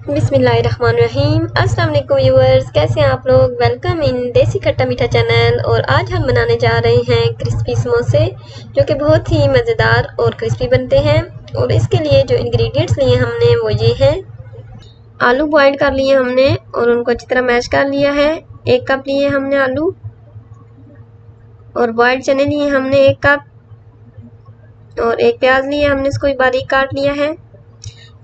बिस्मिल्लाहिर्रहमानिर्रहीम। अस्सलाम वालेकुम व्यूअर्स, कैसे हैं आप लोग। वेलकम इन देसी खट्टा मीठा चैनल। और आज हम बनाने जा रहे हैं क्रिस्पी समोसे, जो कि बहुत ही मज़ेदार और क्रिस्पी बनते हैं। और इसके लिए जो इंग्रेडिएंट्स लिए हमने वो ये हैं। आलू बॉयल कर लिए हमने और उनको अच्छी तरह मैश कर लिया है। 1 कप लिए हमने आलू। और बॉयल्ड चने लिए हमने 1 कप। और 1 प्याज लिए हमने, इसको भी बारीक काट लिया है।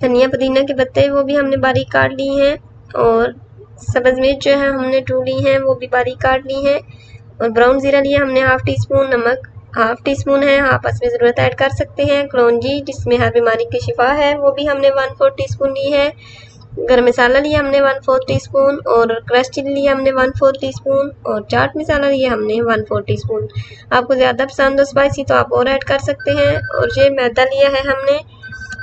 धनिया पुदीना के पत्ते वो भी हमने बारीक काट लिए हैं। और सब्ज़ मिर्च जो है हमने 2 ली हैं, वो भी बारीक काट ली हैं। और ब्राउन ज़ीरा लिया हमने ½ टी स्पून। नमक ½ टी स्पून है, आप इसमें ज़रूरत ऐड कर सकते हैं। कलौंजी जिसमें हर बीमारी की शिफा है, वो भी हमने 1/4 टी स्पून ली है। गरम मसाला लिया हमने 1/4 टी स्पून। और क्रश चिली लिया हमने 1/4 टी स्पून। और चाट मसाला लिया हमने 1/4 टी स्पून। आपको ज़्यादा पसंद हो स्पाइसी तो आप और ऐड कर सकते हैं। और ये मैदा लिया है हमने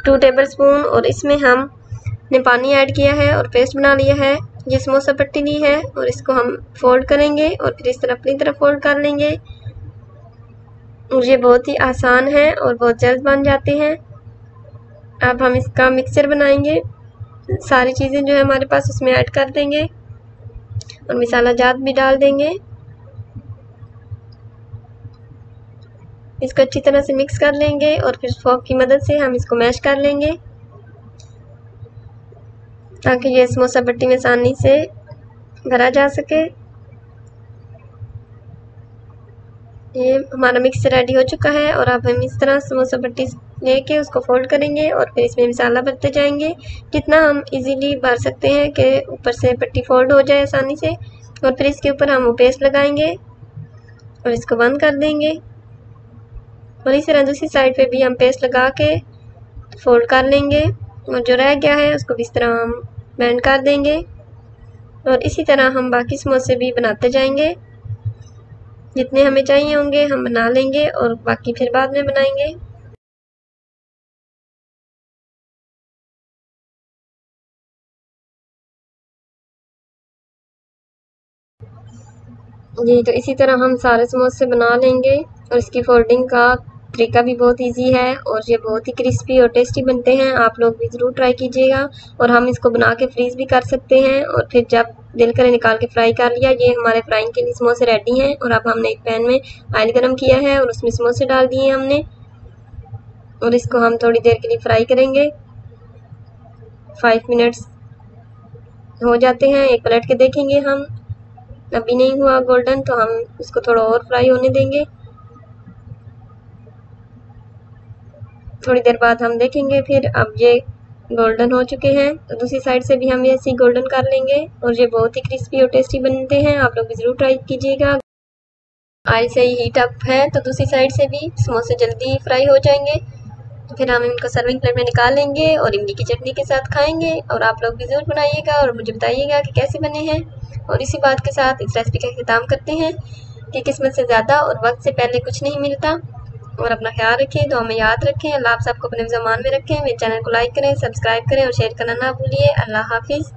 2 टेबल स्पून। और इसमें हमने पानी ऐड किया है और पेस्ट बना लिया है। ये समोसा पट्टी ली है और इसको हम फोल्ड करेंगे और फिर इस तरह अपनी तरफ फोल्ड कर लेंगे। और ये बहुत ही आसान है और बहुत जल्द बन जाते हैं। अब हम इसका मिक्सचर बनाएंगे। सारी चीज़ें जो है हमारे पास उसमें ऐड कर देंगे और मसाला जात भी डाल देंगे। इसको अच्छी तरह से मिक्स कर लेंगे और फिर फोक की मदद से हम इसको मैश कर लेंगे, ताकि ये समोसा पट्टी में आसानी से भरा जा सके। ये हमारा मिक्स रेडी हो चुका है। और अब हम इस तरह समोसा पट्टी लेके उसको फोल्ड करेंगे और फिर इसमें मसाला भरते जाएंगे, जितना हम इजीली भर सकते हैं कि ऊपर से पट्टी फोल्ड हो जाए आसानी से। और फिर इसके ऊपर हम वो पेस्ट लगाएंगे और इसको बंद कर देंगे। और इस तरह दूसरी साइड पे भी हम पेस्ट लगा के फोल्ड कर लेंगे। और जो रह गया है उसको भी इस तरह हम बेंड कर देंगे। और इसी तरह हम बाकी समोसे भी बनाते जाएंगे। जितने हमें चाहिए होंगे हम बना लेंगे और बाकी फिर बाद में बनाएंगे। जी, तो इसी तरह हम सारे समोसे बना लेंगे। और इसकी फोल्डिंग का तरीका भी बहुत इजी है और ये बहुत ही क्रिस्पी और टेस्टी बनते हैं। आप लोग भी ज़रूर ट्राई कीजिएगा। और हम इसको बना के फ्रीज़ भी कर सकते हैं और फिर जब दिल करे निकाल के फ्राई कर लिया। ये हमारे फ्राइंग के लिए समोसे रेडी हैं। और अब हमने एक पैन में ऑयल गरम किया है और उसमें समोसे डाल दिए हमने। और इसको हम थोड़ी देर के लिए फ्राई करेंगे। 5 मिनट्स हो जाते हैं। एक पलट के देखेंगे हम, अभी नहीं हुआ गोल्डन तो हम इसको थोड़ा और फ्राई होने देंगे। थोड़ी देर बाद हम देखेंगे फिर, अब ये गोल्डन हो चुके हैं। तो दूसरी साइड से भी हम ऐसे ही गोल्डन कर लेंगे। और ये बहुत ही क्रिस्पी और टेस्टी बनते हैं। आप लोग भी ज़रूर ट्राई कीजिएगा। ऑयल से ही हीट अप है तो दूसरी साइड से भी समोसे जल्दी फ्राई हो जाएंगे। तो फिर हम इनको सर्विंग प्लेट में निकाल लेंगे और इमली की चटनी के साथ खाएंगे। और आप लोग भी ज़रूर बनाइएगा और मुझे बताइएगा कि कैसे बने हैं। और इसी बात के साथ इस रेसिपी का ख़त्म करते हैं कि किस्मत से ज़्यादा और वक्त से पहले कुछ नहीं मिलता। और अपना ख्याल रखें, दुआ में याद रखें। अल्लाह आप सबको अपने ज़मान में रखें। मेरे चैनल को लाइक करें, सब्सक्राइब करें और शेयर करना ना भूलिए। अल्लाह हाफिज़।